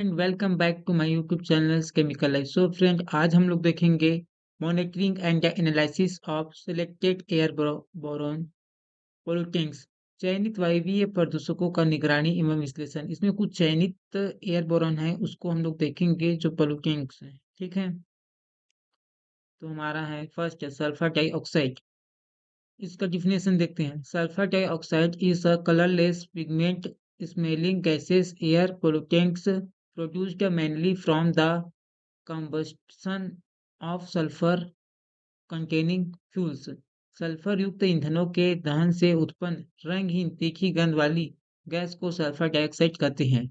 And welcome back to my YouTube channel chemical life. So friend, आज हम लोग देखेंगे monitoring and analysis of selected airborne pollutants. चयनित वायवीय प्रदूषकों का निगरानी एवं विश्लेषण। इसमें कुछ चयनित एयर बोरॉन है, उसको हम लोग देखेंगे जो पोल्यूटेंट्स हैं। ठीक है, तो हमारा है फर्स्ट है सल्फर डाइऑक्साइड। इसका डिफिनेशन देखते हैं। Sulphur dioxide is a colourless pigment smelling gases air pollutants produced mainly from the combustion of sulfur containing fuels। Sulphur युक्त ईंधनों के दहन से उत्पन्न रंगहीन तीखी गंध वाली गैस को सल्फर डाइऑक्साइड कहते हैं।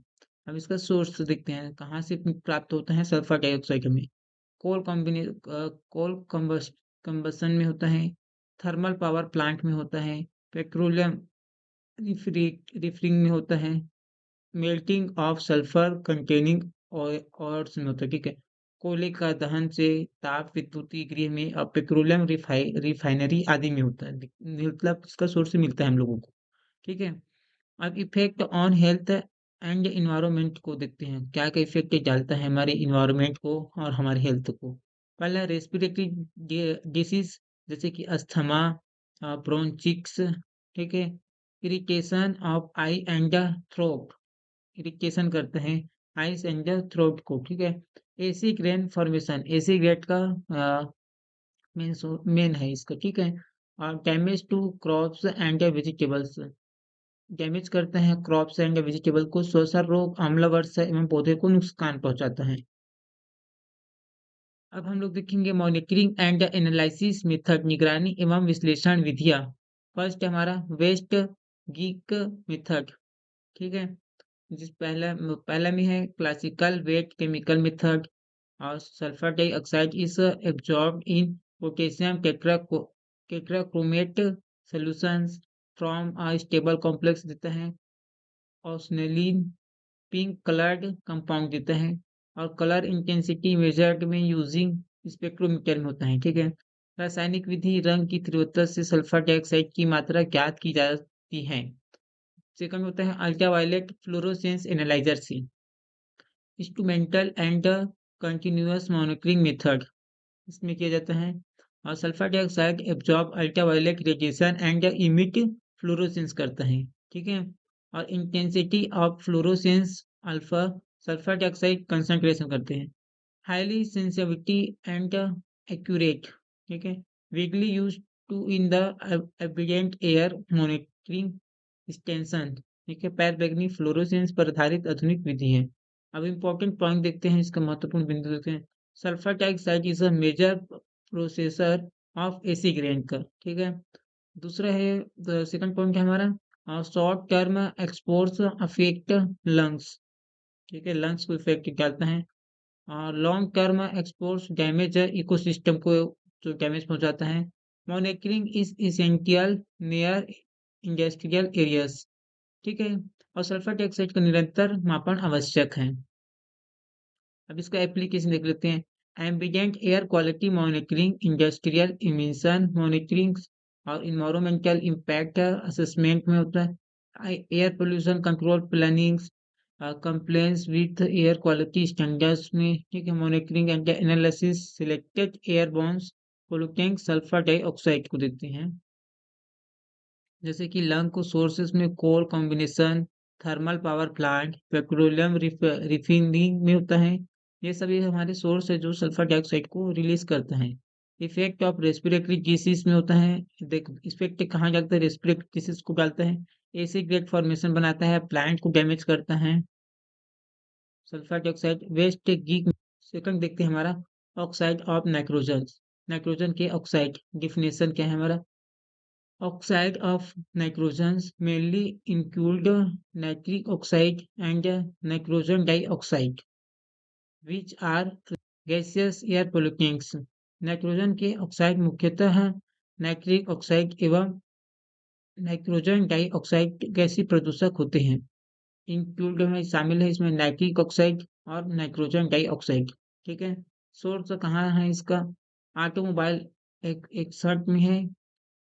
अब इसका सोर्स देखते हैं, कहाँ से प्राप्त होता है सल्फर डाइऑक्साइड। हमें कोल कंबसन में होता है, थर्मल पावर प्लांट में होता है, पेट्रोलियम रिफरिंग में होता है, मेल्टिंग ऑफ सल्फर कंटेनिंग और में होता है। ठीक है, कोयले का दहन से ताप विद्युतीय गृह में और पेट्रोलियम रिफाइनरी आदि में होता है। मतलब इसका सोर्स से मिलता है हम लोगों को। ठीक है, अब effect on health and environment को देखते हैं, क्या क्या इफेक्ट डालता है हमारे इन्वायरमेंट को और हमारे हेल्थ को। पहला रेस्पिरेटरी डिसीज, जैसे कि अस्थमा, ब्रोंचिक्स। ठीक है, irritation of eye and throat, irritation करते हैं आइस एंड थ्रोट को। ठीक है, acid rain formation, acid rate का मेन मेन है इसका। ठीक है, और damage to crops and vegetables, damage करते हैं क्रॉप्स एंड वेजिटेबल को, श्वसन रोग, अम्ल वर्षा एवं पौधे को नुकसान पहुंचाता है। अब हम लोग देखेंगे मॉनिटरिंग एंड एनालिसिस मेथड, निगरानी एवं विश्लेषण विधियां। फर्स्ट हमारा वेस्ट गीक मेथड। ठीक है, जिस पहला में है क्लासिकल वेट केमिकल मेथड। और sulphur dioxide is absorbed in potassium tetrachromate solutions from a stable complex देता है। ऑक्सनेलिन पिंक कलर्ड कंपाउंड देता है। और कलर इंटेंसिटी मेजर्ड में यूजिंग स्पेक्ट्रोमीटर में होता है। ठीक है, रासायनिक विधि, रंग की तीव्रता से सल्फर डाइऑक्साइड की मात्रा ज्ञात की जाती है। सेकंड होता है अल्ट्रावायलेट फ्लोरोसेंस एनालाइजर से, instrumental and continuous monitoring method. इसमें किया जाता है, और sulphur dioxide absorb ultraviolet radiation and emit fluorescence करता है। ठीक है, और intensity of fluorescence alpha, sulphur dioxide concentration करते हैं। Highly sensitivity and accurate. ठीक है, weekly use to in the evident air monitoring extension. ठीक है, पैर बैगनी फ्लोरोसेंस पर आधारित आधुनिक विधि है। अब इम्पोर्टेंट पॉइंट देखते हैं, इसका महत्वपूर्ण बिंदु देखते हैं। Sulphur dioxide is a major processor of acid rain का। ठीक है, दूसरा है सेकंड पॉइंट है हमारा short term exports affect lungs. ठीक है, लंग्स को इफेक्ट डालता है। और long term exports damage ecosystem को जो डैमेज पहुंचाता है। Monitoring is essential near industrial areas. ठीक है, और सल्फर डाइऑक्साइड का निरंतर मापन आवश्यक है। अब इसका एप्लीकेशन देख लेते हैं। Ambient air quality monitoring, industrial emission monitoring और इन्वायरमेंटल इम्पैक्ट असेसमेंट में होता है। Air pollution control planning, compliance with air quality standards में। ठीक है, monitoring and analysis selected airborne pollutant sulphur dioxide को देते हैं। जैसे कि लंग को सोर्सेस में coal combination, thermal power plant, petroleum refining में होता है। ये सभी हमारे सोर्स है जो सल्फर डाइऑक्साइड को रिलीज करते हैं। इफेक्ट ऑफ रेस्पिरेटरी डिसीज में होता है। देख इफेक्ट कहाँ डालता है, रेस्पिरेटरी डिसीज को डालता है। एसिड ग्रेड फॉर्मेशन बनाता है, प्लांट को डैमेज करता है सल्फर डाइऑक्साइड। वेस्ट गीक सेकंड देखते हैं हमारा ऑक्साइड ऑफ नाइट्रोजन। नाइट्रोजन के ऑक्साइड डिफिनेशन क्या है हमारा। Oxide of nitrogens mainly include nitric oxide and nitrogen dioxide, which are gaseous air pollutants। Nitrogen के ऑक्साइड मुख्यतः नाइट्रिक ऑक्साइड एवं नाइट्रोजन डाइऑक्साइड गैसीय प्रदूषक होते हैं। इंक्लूड में शामिल है इसमें नाइट्रिक ऑक्साइड और नाइट्रोजन डाइऑक्साइड। ठीक है, सोर्स कहाँ है इसका। ऑटोमोबाइल एक एकसठ में है,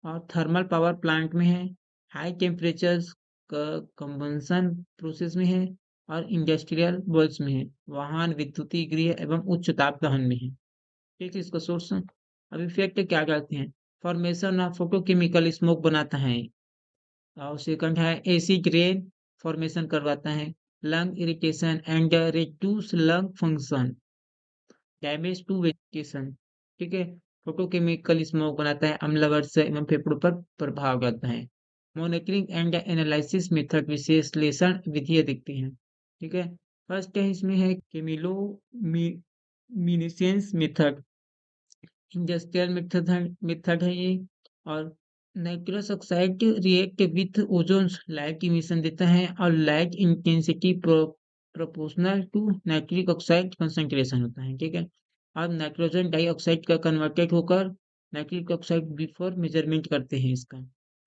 और थर्मल पावर प्लांट में है। हाई टेम्परेचर्स कंबंशन प्रोसेस में है, और इंडस्ट्रियल बल्ब में है, वाहन, विद्युतीय गृह एवं उच्च ताप दहन में है। ठीक है, इसका सोर्स। अब इफेक्ट क्या करते हैं? फॉर्मेशन ऑफ फोटोकेमिकल स्मोक बनाता है। और सेकंड है एसिड रेन फॉर्मेशन करवाता है। Lung irritation and reduce lung function, damage to vegetation. ठीक है, फोटोकेमिकल स्मोक बनाता है, अम्ल वर्षा एवं फेफड़ों पर प्रभाव डालता है। मॉनिटरिंग एंड एनालिसिस मेथड विश्लेषण विधियां दिखती हैं। ठीक है, फर्स्ट है इसमें है chemiluminescence method, industrial method है ये। और nitrous oxide react with ozone, light emission देता है और light intensity proportional to nitric oxide concentration होता है। ठीक है, अब नाइट्रोजन डाइऑक्साइड का कन्वर्टेड होकर नाइट्रिक ऑक्साइड बिफोर मेजरमेंट करते हैं इसका।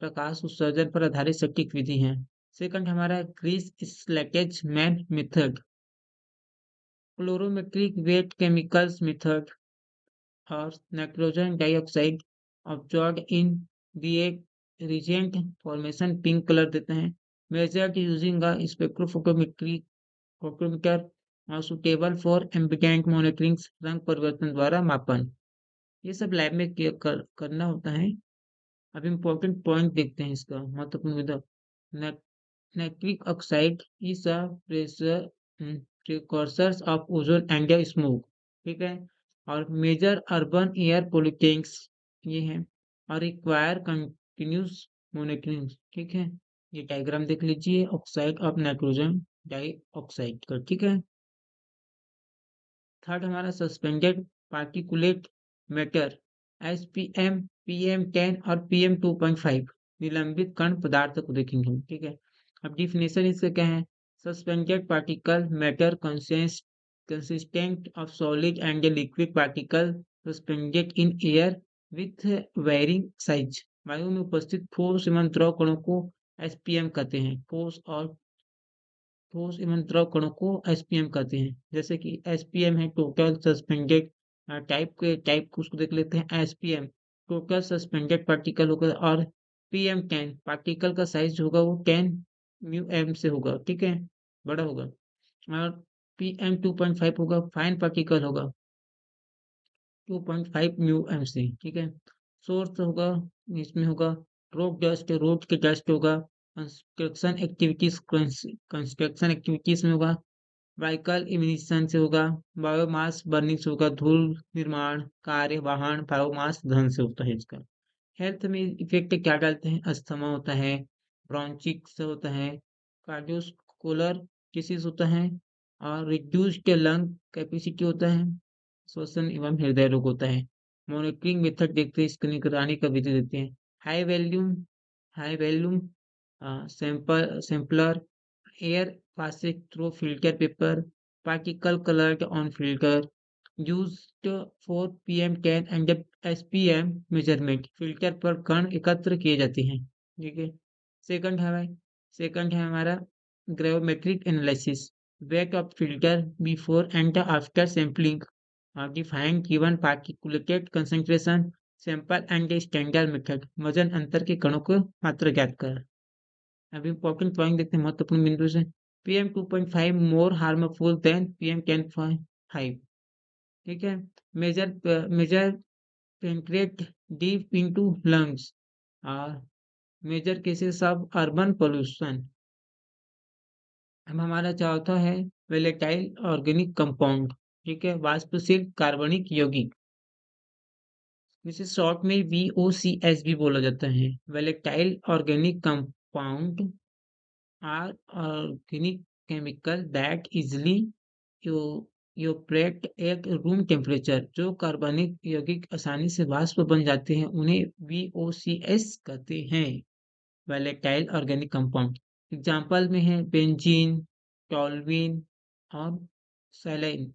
प्रकाश उत्सर्जन पर आधारित सटीक विधि है। सेकंड हमारा Griess Saltzman method, colorimetric wet chemicals method, और nitrogen dioxide absorb in reagent formation pink colour देते हैं। Measured using a spectrophotometry photometer और सुटेबल फॉर एम्बिडेंट मॉनिटरिंग, रंग परिवर्तन द्वारा मापन। ये सब लैब में करना होता है। अब इम्पोर्टेंट पॉइंट देखते हैं इसका महत्वपूर्ण विधा। Nitric oxide is a pressure precursors of ozone and smoke. ठीक है, और मेजर अर्बन एयर पोल्यूटेंट्स ये हैं, और रिक्वायर कंटिन्यूस मॉनिटरिंग। ठीक है, ये डायग्राम देख लीजिए ऑक्साइड ऑफ नाइट्रोजन डाइऑक्साइड का। ठीक है, थर्ड हमारा suspended particulate matter, SPM, PM10 और PM2.5, निलंबित कण पदार्थ को देखेंगे हम। ठीक है, अब डिफिनेशन इसका क्या है? Suspended particle matter consistent of solid and liquid particle suspended in air with varying size. वायु में उपस्थित ठोस एवं द्रव कणों को एसपीएम कहते हैं। ठोस एवं द्रव कणों को एसपीएम कहते हैं। जैसे कि एसपीएम है टोटल सस्पेंडेड टाइप को उसको देख लेते हैं। एसपीएम टोटल सस्पेंडेड पार्टिकल होगा, और PM10 पार्टिकल का साइज होगा वो 10 म्यू एम से होगा। ठीक है, बड़ा होगा। और PM2.5 होगा फाइन पार्टिकल होगा 2.5 म्यू एम से। ठीक है, सोर्स होगा इसमें होगा रोड के डस्ट होगा। कंस्ट्रक्शन एक्टिविटीज में होगा, व्हीकल इमिशन से होगा, बायोमास बर्निंग से होगा, धूल निर्माण कार्य वाहन बायोमास धन से होता है इसका। हेल्थ में इफेक्ट क्या डालते हैं? अस्थमा होता है, ब्रोंचिक्स होता है, कार्डियोस्कोलर डिसीज होता है, और रिड्यूस्ड लंग कैपेसिटी होता है, श्वसन एवं हृदय रोग होता है। मॉनिटरिंग मेथड देखते हैं, इसकी निगरानी का विधि देते हैं। High volume sampler, air passes through filter paper, particle colored on filter, used for PM10 and SPM measurement, filter पर कण एकत्र किए जाते हैं। ठीक है, सेकंड है सेकंड है हमारा gravimetric analysis, weight of filter before and after sampling, defined given particulated concentration, sample and standard method, वजन अंतर के कणों को मात्रा ज्ञात कर। अब इम्पोर्टेंट पॉइंट देखते हैं महत्वपूर्ण बिंदु से। PM2.5 more harmful then PM10.5। ठीक है, major penetrate deep into lungs, और major cases of urban pollution. अब हमारा चौथा है वेलेटाइल ऑर्गेनिक कंपाउंड। ठीक है, वाष्पशील कार्बनिक यौगिक, जिसे शॉर्ट में VOCs भी बोला जाता है। Volatile organic compound are organic chemical that easily evaporate at room temperature, जो कार्बनिक यौगिक आसानी से वाष्प बन जाते हैं उन्हें VOCs कहते हैं, वैलेटाइल ऑर्गेनिक कंपाउंड। एग्जाम्पल में है बेंजीन, टॉल्यूइन और सैलाइन।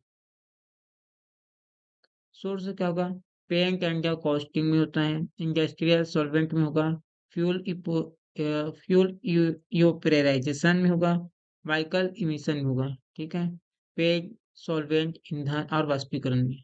सोर्स क्या होगा? पेंट एंड कॉस्टिंग में होता है, इंडस्ट्रियल सॉल्वेंट में होगा, फ्यूल फ्यूल यूपरेराइजेशन में होगा, व्हीकल इमिशन में होगा। ठीक है, पेंट सॉल्वेंट ईंधन और वाष्पीकरण में।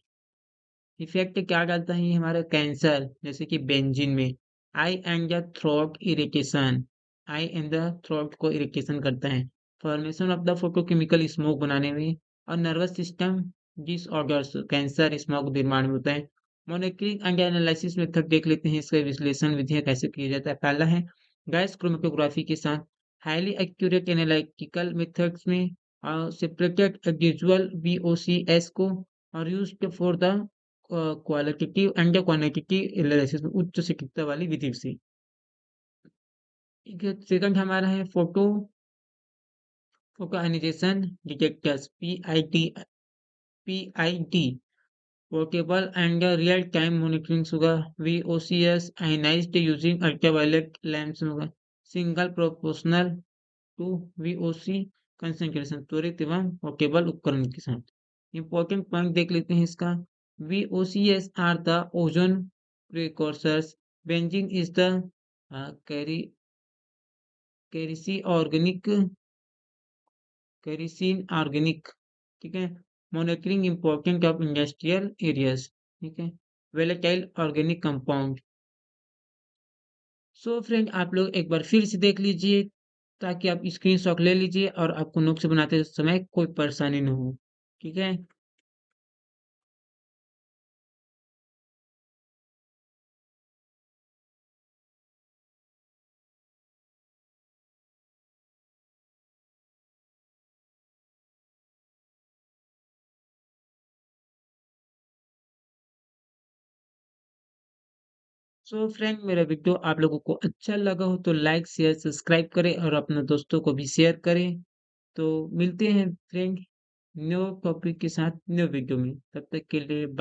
इफेक्ट क्या डालता है? ये हमारा कैंसर, जैसे कि बेंजीन में eye and the throat irritation, eye and the throat को इरिटेशन करता है। Formation of the photochemical smoke बनाने में और nervous system disorders cancer smoke निर्माण में होता है। मॉनिटरिंग एंड एनालिसिस मेथड देख लेते हैं, इसका विश्लेषण विधियां कैसे किया जाता है। पहला है गैस क्रोमेटोग्राफी के साथ हाईली एक्यूरेट एनालिटिकल मेथड्स में सेपरेटेड विजुअल वीओसीएस को और used for the qualitative and quantitative analysis में उच्च सटीकता वाली विधि से। ठीक है, सेकंड हमारा है photo ionization detectors PID portable and real time monitoring होगा। VOCs ionized using ultraviolet lamps होगा। Single proportional to VOC concentration त्वरित एवं पोर्टेबल उपकरण के साथ। इंपॉर्टेंट पॉइंट देख लेते हैं इसका। VOCs are the ozone precursors. Benzene is the कैरिसी ऑर्गेनिक केरोसिन ऑर्गेनिक। ठीक है, monitoring important of industrial areas. ठीक है, volatile organic compound. So friend, आप लोग एक बार फिर से देख लीजिए ताकि आप स्क्रीनशॉट ले लीजिए और आपको नोट्स बनाते समय कोई परेशानी न हो। ठीक है, सो फ्रेंड, मेरा वीडियो आप लोगों को अच्छा लगा हो तो लाइक शेयर सब्सक्राइब करें और अपने दोस्तों को भी शेयर करें। तो मिलते हैं फ्रेंड न्यू टॉपिक के साथ न्यू वीडियो में, तब तक के लिए बाय।